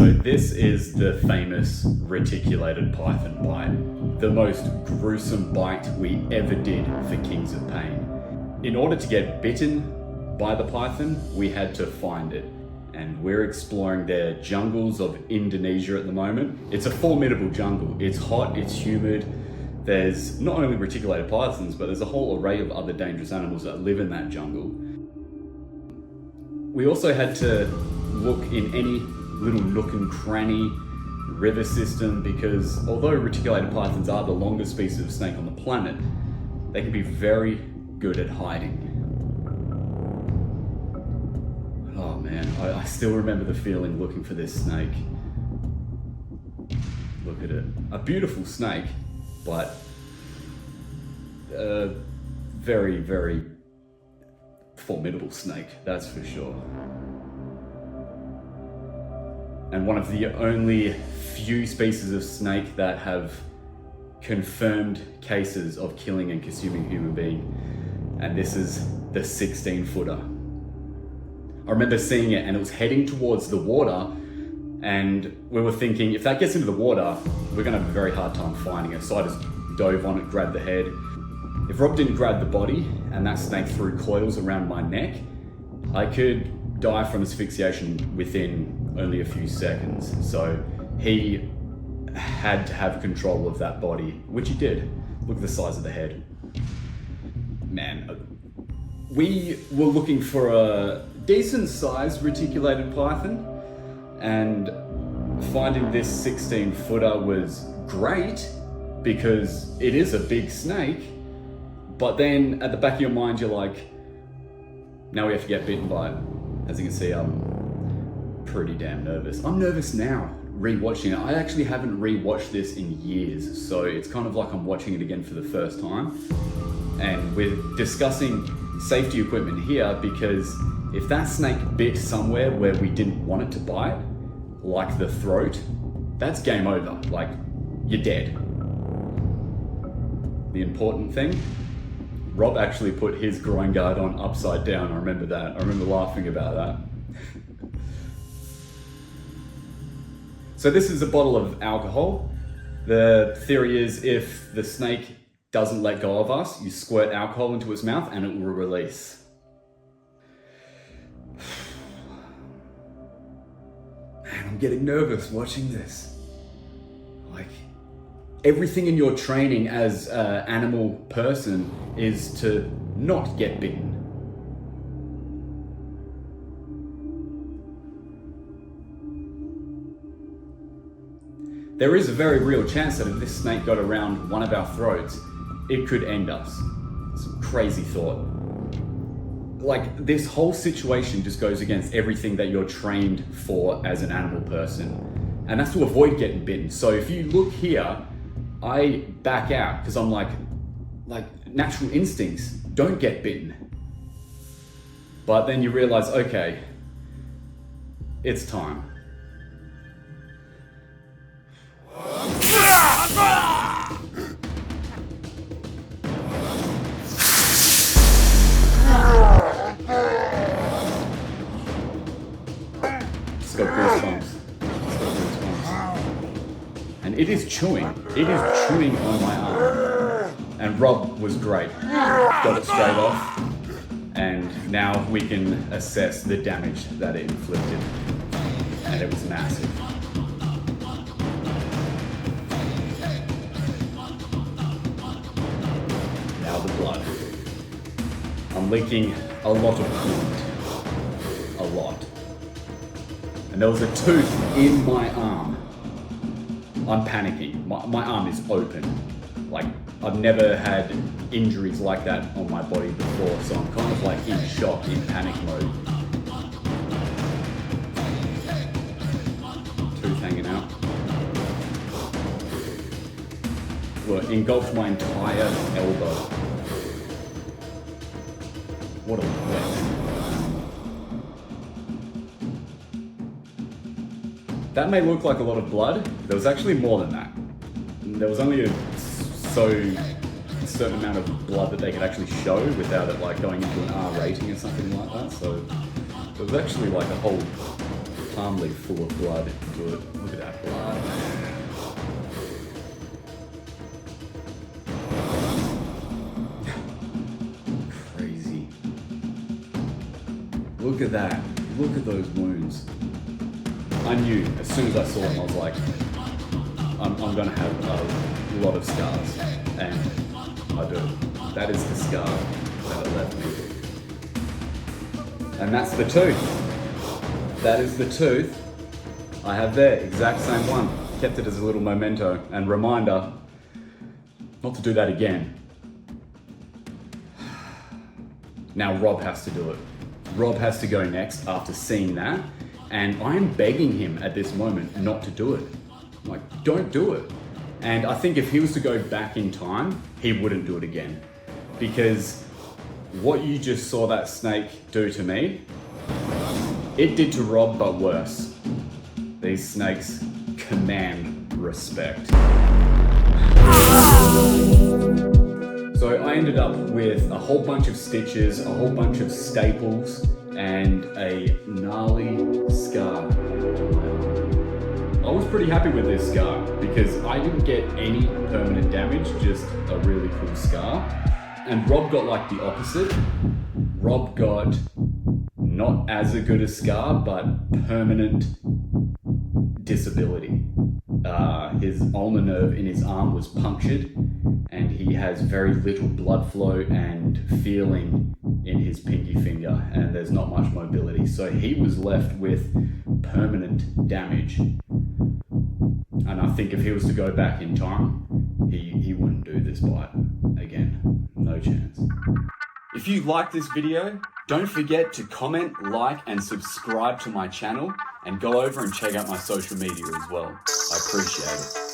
So this is the famous reticulated python bite, the most gruesome bite we ever did for Kings of Pain. In order to get bitten by the python, we had to find it. And we're exploring their jungles of Indonesia at the moment. It's a formidable jungle. It's hot, it's humid. There's not only reticulated pythons, but there's a whole array of other dangerous animals that live in that jungle. We also had to look in any little nook and cranny, river system, because although reticulated pythons are the longest species of snake on the planet, they can be very good at hiding. Oh man, I still remember the feeling looking for this snake. Look at it. A beautiful snake, but a very, very formidable snake, that's for sure. And one of the only few species of snake that have confirmed cases of killing and consuming human being. And this is the 16-footer. I remember seeing it and it was heading towards the water, and we were thinking, if that gets into the water, we're gonna have a very hard time finding it. So I just dove on it, grabbed the head. If Rob didn't grab the body and that snake threw coils around my neck, I could die from asphyxiation within only a few seconds. So he had to have control of that body, which he did. Look at the size of the head. Man, we were looking for a decent sized reticulated python, and finding this 16-footer was great because it is a big snake. But then at the back of your mind, you're like, now we have to get bitten by it. As you can see, I'm pretty damn nervous. I'm nervous now, rewatching it. I actually haven't rewatched this in years, so it's kind of like I'm watching it again for the first time. And we're discussing safety equipment here because if that snake bit somewhere where we didn't want it to bite, like the throat, that's game over. Like, you're dead. The important thing, Rob actually put his groin guard on upside down. I remember that. I remember laughing about that. So this is a bottle of alcohol. The theory is if the snake doesn't let go of us, you squirt alcohol into its mouth and it will release. Man, I'm getting nervous watching this. Like, everything in your training as an animal person is to not get bitten. There is a very real chance that if this snake got around one of our throats, it could end us. It's a crazy thought. Like, this whole situation just goes against everything that you're trained for as an animal person. And that's to avoid getting bitten. So if you look here, I back out because I'm like natural instincts, don't get bitten. But then you realize, okay, it's time. It's got goosebumps. And it is chewing. It is chewing on my arm. And Rob was great. Got it straight off. And now we can assess the damage that it inflicted. And it was massive. Now the blood. I'm leaking a lot of fluid. A lot. And there was a tooth in my arm. I'm panicking. My arm is open. Like, I've never had injuries like that on my body before, so I'm kind of like in shock, in panic mode. Tooth hanging out. Look, engulfed my entire elbow. What a weapon. That may look like a lot of blood. There was actually more than that. There was only a certain amount of blood that they could actually show without it like going into an R rating or something like that. So there was actually like a whole palm leaf full of blood into it. Look at that blood. Crazy. Look at that. Look at those wounds. I knew as soon as I saw them, I was like, I'm gonna have a lot of scars. And I do. That is the scar that it left me. And that's the tooth. That is the tooth I have there, exact same one. Kept it as a little memento and reminder not to do that again. Now Rob has to do it. Rob has to go next after seeing that, and I am begging him at this moment not to do it. I'm like, don't do it. And I think if he was to go back in time, he wouldn't do it again. Because what you just saw that snake do to me, it did to Rob, but worse. These snakes command respect. So I ended up with a whole bunch of stitches, a whole bunch of staples, and a gnarly scar. I was pretty happy with this scar because I didn't get any permanent damage, just a really cool scar. And Rob got like the opposite. Rob got not as a good a scar, but permanent disability. His ulnar nerve in his arm was punctured, and he has very little blood flow and feeling in his pinky finger, and there's not much mobility. So he was left with permanent damage. And I think if he was to go back in time, he wouldn't do this bite again. No chance. If you like this video, don't forget to comment, like, and subscribe to my channel, and go over and check out my social media as well. I appreciate it.